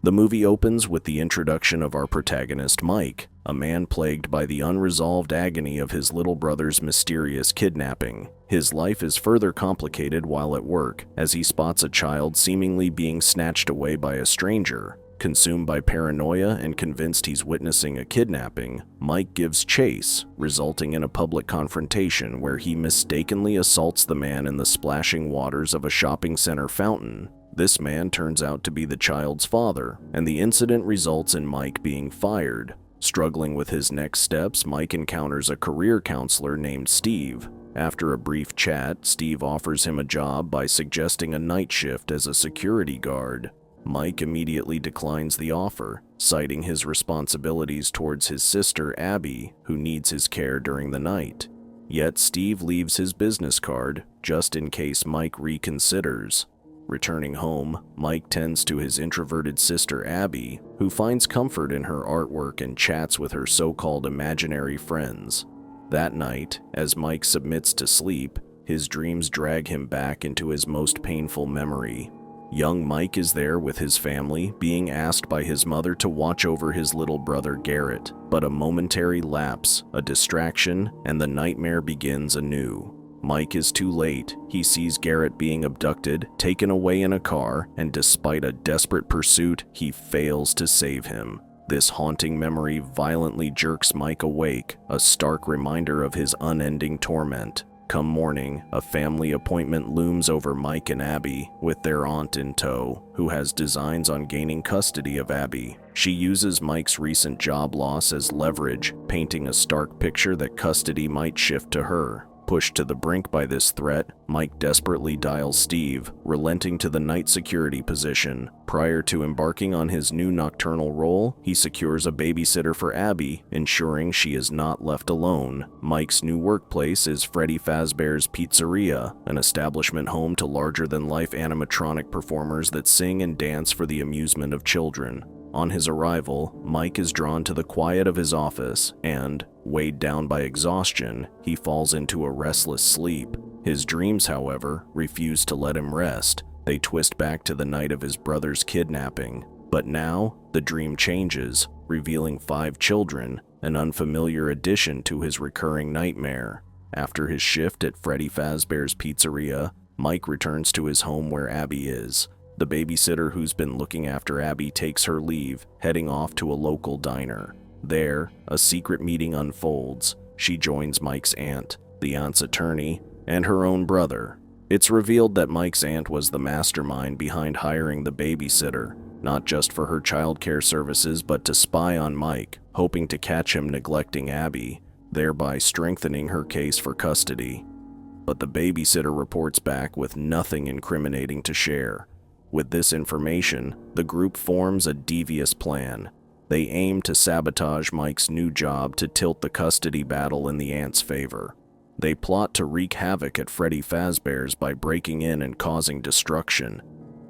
The movie opens with the introduction of our protagonist Mike, a man plagued by the unresolved agony of his little brother's mysterious kidnapping. His life is further complicated while at work, as he spots a child seemingly being snatched away by a stranger. Consumed by paranoia and convinced he's witnessing a kidnapping, Mike gives chase, resulting in a public confrontation where he mistakenly assaults the man in the splashing waters of a shopping center fountain. This man turns out to be the child's father, and the incident results in Mike being fired. Struggling with his next steps, Mike encounters a career counselor named Steve. After a brief chat, Steve offers him a job by suggesting a night shift as a security guard. Mike immediately declines the offer, citing his responsibilities towards his sister Abby, who needs his care during the night. Yet Steve leaves his business card, just in case Mike reconsiders. Returning home, Mike tends to his introverted sister Abby, who finds comfort in her artwork and chats with her so-called imaginary friends. That night, as Mike submits to sleep, his dreams drag him back into his most painful memory. Young Mike is there with his family, being asked by his mother to watch over his little brother Garrett, but a momentary lapse, a distraction, and the nightmare begins anew. Mike is too late. He sees Garrett being abducted, taken away in a car, and despite a desperate pursuit, he fails to save him. This haunting memory violently jerks Mike awake, a stark reminder of his unending torment. Come morning, a family appointment looms over Mike and Abby, with their aunt in tow, who has designs on gaining custody of Abby. She uses Mike's recent job loss as leverage, painting a stark picture that custody might shift to her. Pushed to the brink by this threat, Mike desperately dials Steve, relenting to the night security position. Prior to embarking on his new nocturnal role, he secures a babysitter for Abby, ensuring she is not left alone. Mike's new workplace is Freddy Fazbear's Pizzeria, an establishment home to larger-than-life animatronic performers that sing and dance for the amusement of children. On his arrival, Mike is drawn to the quiet of his office and, weighed down by exhaustion, he falls into a restless sleep. His dreams, however, refuse to let him rest. They twist back to the night of his brother's kidnapping. But now, the dream changes, revealing 5 children, an unfamiliar addition to his recurring nightmare. After his shift at Freddy Fazbear's Pizzeria, Mike returns to his home where Abby is. The babysitter who's been looking after Abby takes her leave, heading off to a local diner. There, a secret meeting unfolds. She joins Mike's aunt, the aunt's attorney, and her own brother. It's revealed that Mike's aunt was the mastermind behind hiring the babysitter, not just for her childcare services but to spy on Mike, hoping to catch him neglecting Abby, thereby strengthening her case for custody. But the babysitter reports back with nothing incriminating to share. With this information, the group forms a devious plan. They aim to sabotage Mike's new job to tilt the custody battle in the aunt's favor. They plot to wreak havoc at Freddy Fazbear's by breaking in and causing destruction.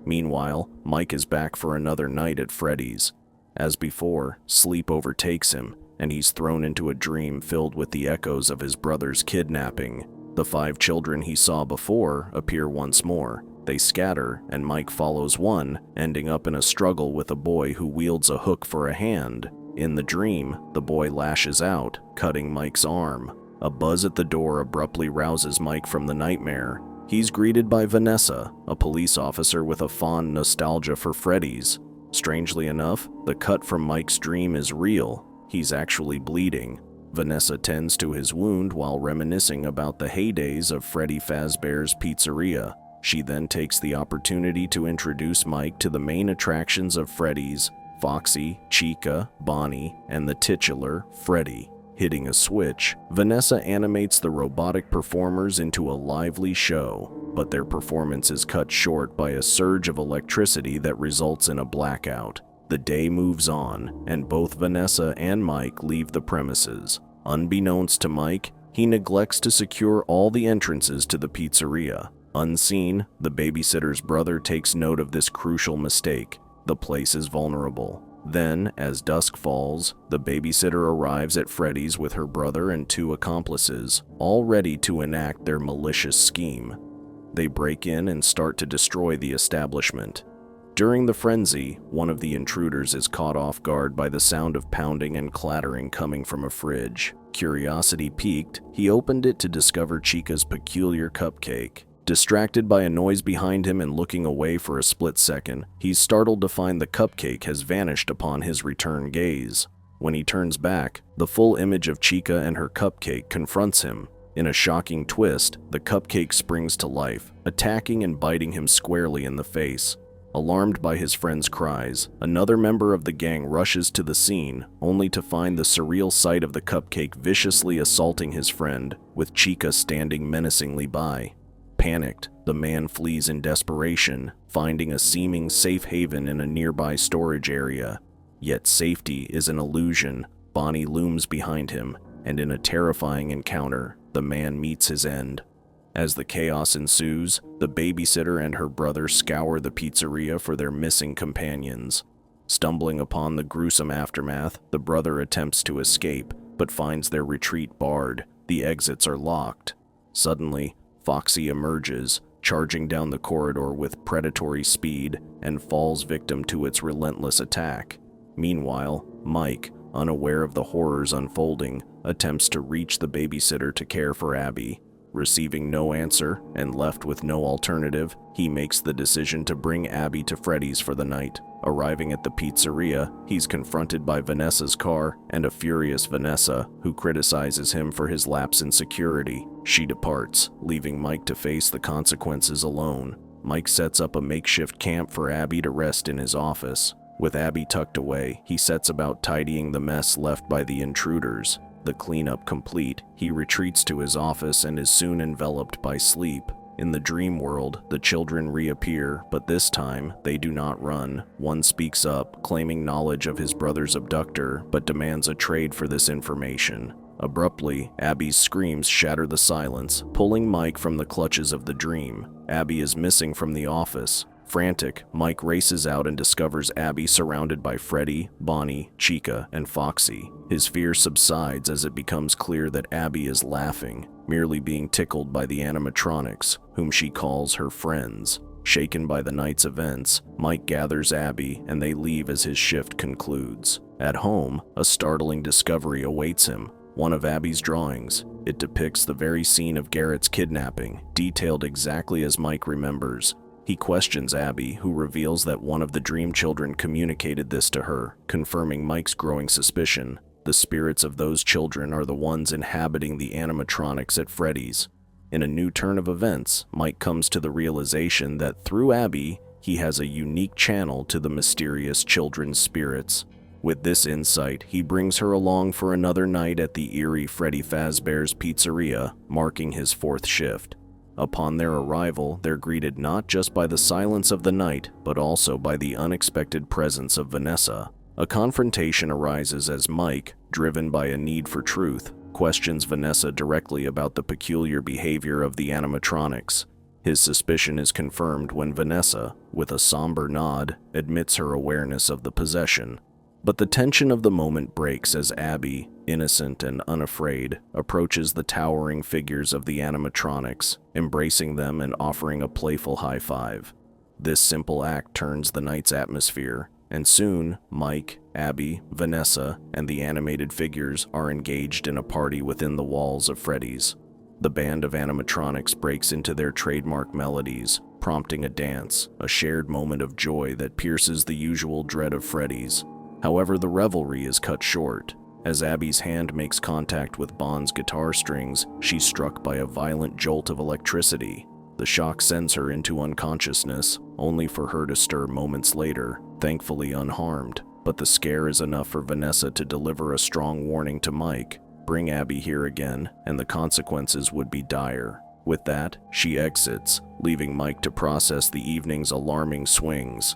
Meanwhile, Mike is back for another night at Freddy's. As before, sleep overtakes him, and he's thrown into a dream filled with the echoes of his brother's kidnapping. The 5 children he saw before appear once more. They scatter, and Mike follows one, ending up in a struggle with a boy who wields a hook for a hand. In the dream, the boy lashes out, cutting Mike's arm. A buzz at the door abruptly rouses Mike from the nightmare. He's greeted by Vanessa, a police officer with a fond nostalgia for Freddy's. Strangely enough, the cut from Mike's dream is real. He's actually bleeding. Vanessa tends to his wound while reminiscing about the heydays of Freddy Fazbear's Pizzeria. She then takes the opportunity to introduce Mike to the main attractions of Freddy's: Foxy, Chica, Bonnie, and the titular Freddie. Hitting a switch, Vanessa animates the robotic performers into a lively show, but their performance is cut short by a surge of electricity that results in a blackout. The day moves on, and both Vanessa and Mike leave the premises. Unbeknownst to Mike, he neglects to secure all the entrances to the pizzeria. Unseen, the babysitter's brother takes note of this crucial mistake. The place is vulnerable. Then, as dusk falls, the babysitter arrives at Freddy's with her brother and 2 accomplices, all ready to enact their malicious scheme. They break in and start to destroy the establishment. During the frenzy, one of the intruders is caught off guard by the sound of pounding and clattering coming from a fridge. Curiosity piqued, he opened it to discover Chica's peculiar cupcake. Distracted by a noise behind him and looking away for a split second, he's startled to find the cupcake has vanished upon his return gaze. When he turns back, the full image of Chica and her cupcake confronts him. In a shocking twist, the cupcake springs to life, attacking and biting him squarely in the face. Alarmed by his friend's cries, another member of the gang rushes to the scene, only to find the surreal sight of the cupcake viciously assaulting his friend, with Chica standing menacingly by. Panicked, the man flees in desperation, finding a seeming safe haven in a nearby storage area. Yet safety is an illusion. Bonnie looms behind him, and in a terrifying encounter, the man meets his end. As the chaos ensues, the babysitter and her brother scour the pizzeria for their missing companions. Stumbling upon the gruesome aftermath, the brother attempts to escape, but finds their retreat barred. The exits are locked. Suddenly, Foxy emerges, charging down the corridor with predatory speed, and falls victim to its relentless attack. Meanwhile, Mike, unaware of the horrors unfolding, attempts to reach the babysitter to care for Abby. Receiving no answer and left with no alternative, he makes the decision to bring Abby to Freddy's for the night. Arriving at the pizzeria, he's confronted by Vanessa's car and a furious Vanessa, who criticizes him for his lapse in security. She departs, leaving Mike to face the consequences alone. Mike sets up a makeshift camp for Abby to rest in his office. With Abby tucked away, he sets about tidying the mess left by the intruders. The cleanup complete, he retreats to his office and is soon enveloped by sleep. In the dream world, the children reappear, but this time, they do not run. One speaks up, claiming knowledge of his brother's abductor, but demands a trade for this information. Abruptly, Abby's screams shatter the silence, pulling Mike from the clutches of the dream. Abby is missing from the office. Frantic, Mike races out and discovers Abby surrounded by Freddie, Bonnie, Chica, and Foxy. His fear subsides as it becomes clear that Abby is laughing, merely being tickled by the animatronics, whom she calls her friends. Shaken by the night's events, Mike gathers Abby and they leave as his shift concludes. At home, a startling discovery awaits him. One of Abby's drawings. It depicts the very scene of Garrett's kidnapping, detailed exactly as Mike remembers. He questions Abby, who reveals that one of the dream children communicated this to her, confirming Mike's growing suspicion. The spirits of those children are the ones inhabiting the animatronics at Freddy's. In a new turn of events, Mike comes to the realization that through Abby, he has a unique channel to the mysterious children's spirits. With this insight, he brings her along for another night at the eerie Freddy Fazbear's Pizzeria, marking his fourth shift. Upon their arrival, they're greeted not just by the silence of the night, but also by the unexpected presence of Vanessa. A confrontation arises as Mike, driven by a need for truth, questions Vanessa directly about the peculiar behavior of the animatronics. His suspicion is confirmed when Vanessa, with a somber nod, admits her awareness of the possession. But the tension of the moment breaks as Abby, innocent and unafraid, approaches the towering figures of the animatronics, embracing them and offering a playful high five. This simple act turns the night's atmosphere, and soon, Mike, Abby, Vanessa, and the animated figures are engaged in a party within the walls of Freddy's. The band of animatronics breaks into their trademark melodies, prompting a dance, a shared moment of joy that pierces the usual dread of Freddy's. However, the revelry is cut short. As Abby's hand makes contact with Bond's guitar strings, she's struck by a violent jolt of electricity. The shock sends her into unconsciousness, only for her to stir moments later, thankfully unharmed. But the scare is enough for Vanessa to deliver a strong warning to Mike. Bring Abby here again, and the consequences would be dire. With that, she exits, leaving Mike to process the evening's alarming swings.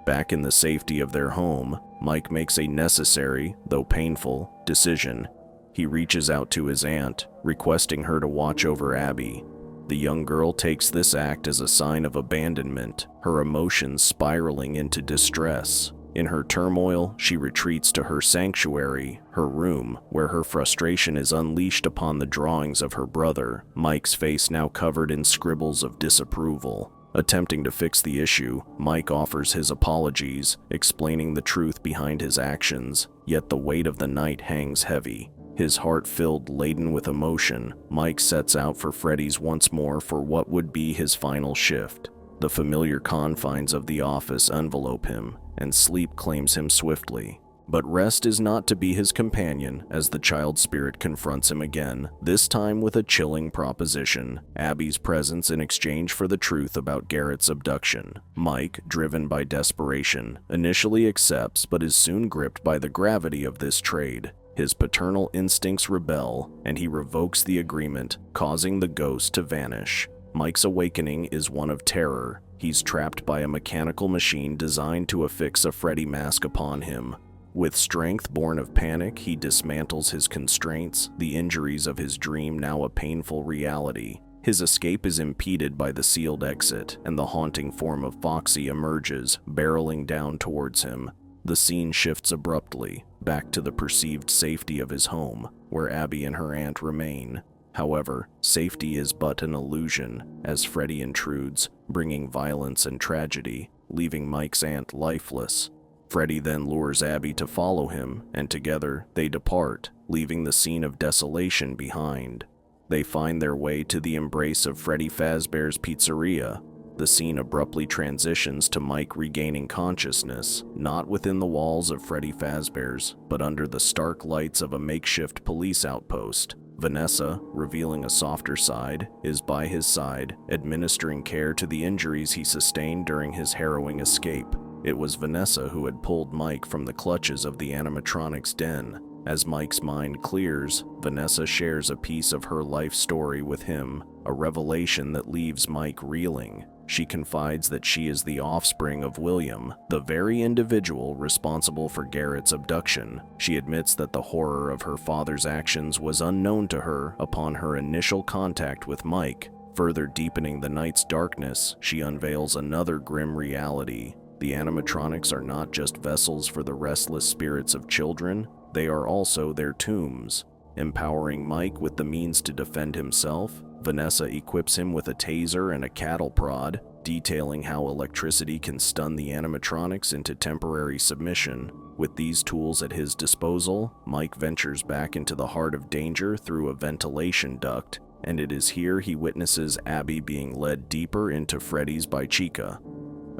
Back in the safety of their home, Mike makes a necessary, though painful, decision. He reaches out to his aunt, requesting her to watch over Abby. The young girl takes this act as a sign of abandonment, her emotions spiraling into distress. In her turmoil, she retreats to her sanctuary, her room, where her frustration is unleashed upon the drawings of her brother, Mike's face now covered in scribbles of disapproval. Attempting to fix the issue, Mike offers his apologies, explaining the truth behind his actions, yet the weight of the night hangs heavy. His heart filled, laden with emotion, Mike sets out for Freddy's once more for what would be his final shift. The familiar confines of the office envelope him, and sleep claims him swiftly. But rest is not to be his companion as the child spirit confronts him again, this time with a chilling proposition: Abby's presence in exchange for the truth about Garrett's abduction. Mike, driven by desperation, initially accepts but is soon gripped by the gravity of this trade. His paternal instincts rebel, and he revokes the agreement, causing the ghost to vanish. Mike's awakening is one of terror. He's trapped by a mechanical machine designed to affix a Freddy mask upon him. With strength born of panic, he dismantles his constraints, the injuries of his dream now a painful reality. His escape is impeded by the sealed exit, and the haunting form of Foxy emerges, barreling down towards him. The scene shifts abruptly, back to the perceived safety of his home, where Abby and her aunt remain. However, safety is but an illusion, as Freddy intrudes, bringing violence and tragedy, leaving Mike's aunt lifeless. Freddy then lures Abby to follow him, and together they depart, leaving the scene of desolation behind. They find their way to the embrace of Freddy Fazbear's Pizzeria. The scene abruptly transitions to Mike regaining consciousness, not within the walls of Freddy Fazbear's, but under the stark lights of a makeshift police outpost. Vanessa, revealing a softer side, is by his side, administering care to the injuries he sustained during his harrowing escape. It was Vanessa who had pulled Mike from the clutches of the animatronics den. As Mike's mind clears, Vanessa shares a piece of her life story with him, a revelation that leaves Mike reeling. She confides that she is the offspring of William, the very individual responsible for Garrett's abduction. She admits that the horror of her father's actions was unknown to her upon her initial contact with Mike. Further deepening the night's darkness, she unveils another grim reality. The animatronics are not just vessels for the restless spirits of children, they are also their tombs. Empowering Mike with the means to defend himself, Vanessa equips him with a taser and a cattle prod, detailing how electricity can stun the animatronics into temporary submission. With these tools at his disposal, Mike ventures back into the heart of danger through a ventilation duct, and it is here he witnesses Abby being led deeper into Freddy's by Chica.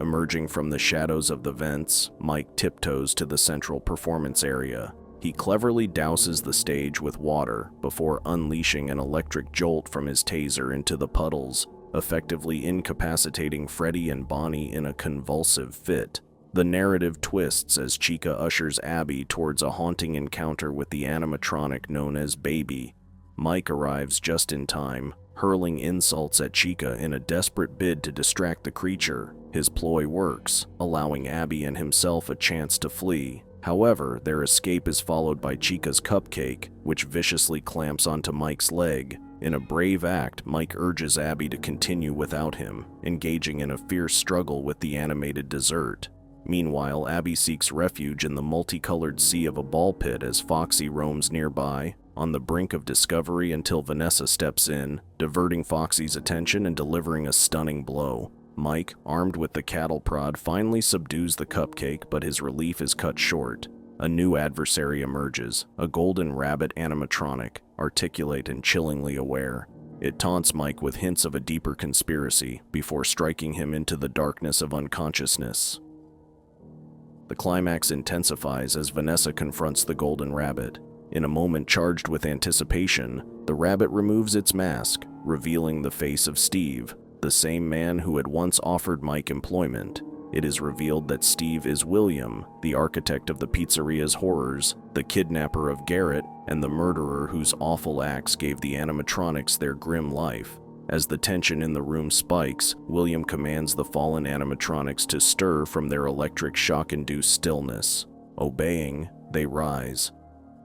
Emerging from the shadows of the vents, Mike tiptoes to the central performance area. He cleverly douses the stage with water before unleashing an electric jolt from his taser into the puddles, effectively incapacitating Freddy and Bonnie in a convulsive fit. The narrative twists as Chica ushers Abby towards a haunting encounter with the animatronic known as Baby. Mike arrives just in time, hurling insults at Chica in a desperate bid to distract the creature. His ploy works, allowing Abby and himself a chance to flee. However, their escape is followed by Chica's cupcake, which viciously clamps onto Mike's leg. In a brave act, Mike urges Abby to continue without him, engaging in a fierce struggle with the animated dessert. Meanwhile, Abby seeks refuge in the multicolored sea of a ball pit as Foxy roams nearby, on the brink of discovery until Vanessa steps in, diverting Foxy's attention and delivering a stunning blow. Mike, armed with the cattle prod, finally subdues the cupcake, but his relief is cut short. A new adversary emerges, a golden rabbit animatronic, articulate and chillingly aware. It taunts Mike with hints of a deeper conspiracy, before striking him into the darkness of unconsciousness. The climax intensifies as Vanessa confronts the golden rabbit. In a moment charged with anticipation, the rabbit removes its mask, revealing the face of Steve, the same man who had once offered Mike employment. It is revealed that Steve is William, the architect of the pizzeria's horrors, the kidnapper of Garrett, and the murderer whose awful acts gave the animatronics their grim life. As the tension in the room spikes, William commands the fallen animatronics to stir from their electric shock-induced stillness. Obeying, they rise.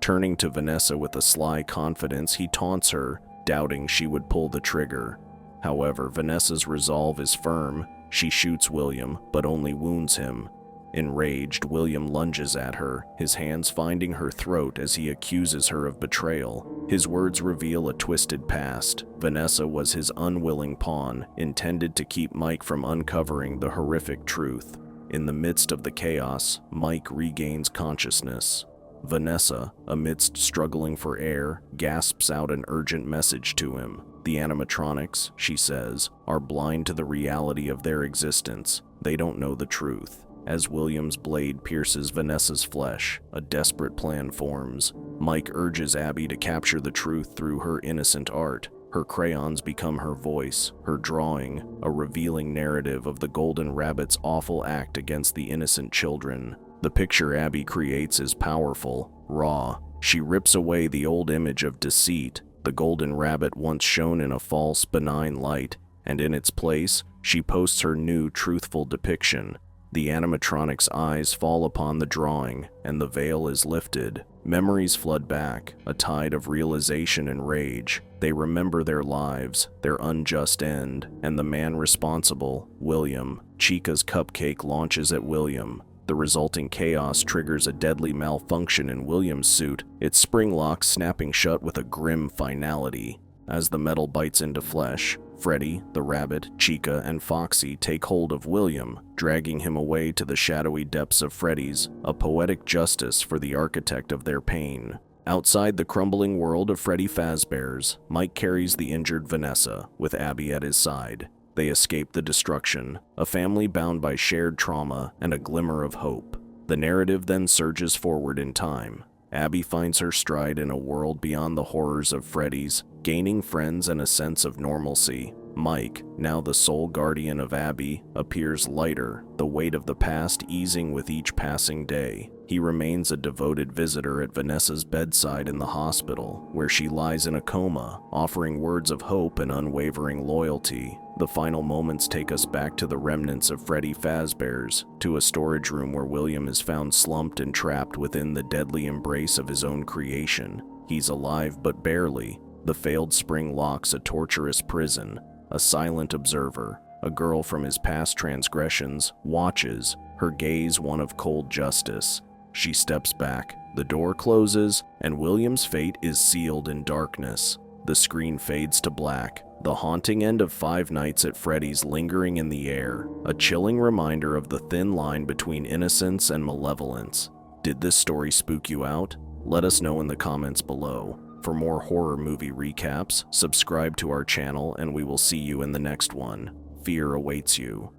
Turning to Vanessa with a sly confidence, he taunts her, doubting she would pull the trigger. However, Vanessa's resolve is firm. She shoots William, but only wounds him. Enraged, William lunges at her, his hands finding her throat as he accuses her of betrayal. His words reveal a twisted past. Vanessa was his unwilling pawn, intended to keep Mike from uncovering the horrific truth. In the midst of the chaos, Mike regains consciousness. Vanessa, amidst struggling for air, gasps out an urgent message to him. The animatronics, she says, are blind to the reality of their existence. They don't know the truth. As William's blade pierces Vanessa's flesh, a desperate plan forms. Mike urges Abby to capture the truth through her innocent art. Her crayons become her voice, her drawing, a revealing narrative of the Golden Rabbit's awful act against the innocent children. The picture Abby creates is powerful, raw. She rips away the old image of deceit, the Golden Rabbit once shown in a false, benign light, and in its place, she posts her new, truthful depiction. The animatronic's eyes fall upon the drawing, and the veil is lifted. Memories flood back, a tide of realization and rage. They remember their lives, their unjust end, and the man responsible, William. Chica's cupcake launches at William. The resulting chaos triggers a deadly malfunction in William's suit, its spring locks snapping shut with a grim finality. As the metal bites into flesh, Freddie, the rabbit, Chica, and Foxy take hold of William, dragging him away to the shadowy depths of Freddy's, a poetic justice for the architect of their pain. Outside the crumbling world of Freddy Fazbear's, Mike carries the injured Vanessa, with Abby at his side. They escape the destruction, a family bound by shared trauma and a glimmer of hope. The narrative then surges forward in time. Abby finds her stride in a world beyond the horrors of Freddy's, gaining friends and a sense of normalcy. Mike, now the sole guardian of Abby, appears lighter, the weight of the past easing with each passing day. He remains a devoted visitor at Vanessa's bedside in the hospital, where she lies in a coma, offering words of hope and unwavering loyalty. The final moments take us back to the remnants of Freddy Fazbear's, to a storage room where William is found slumped and trapped within the deadly embrace of his own creation. He's alive but barely. The failed spring locks a torturous prison. A silent observer, a girl from his past transgressions, watches, her gaze one of cold justice. She steps back, the door closes, and William's fate is sealed in darkness. The screen fades to black, the haunting end of Five Nights at Freddy's lingering in the air, a chilling reminder of the thin line between innocence and malevolence. Did this story spook you out? Let us know in the comments below. For more horror movie recaps, subscribe to our channel and we will see you in the next one. Fear awaits you.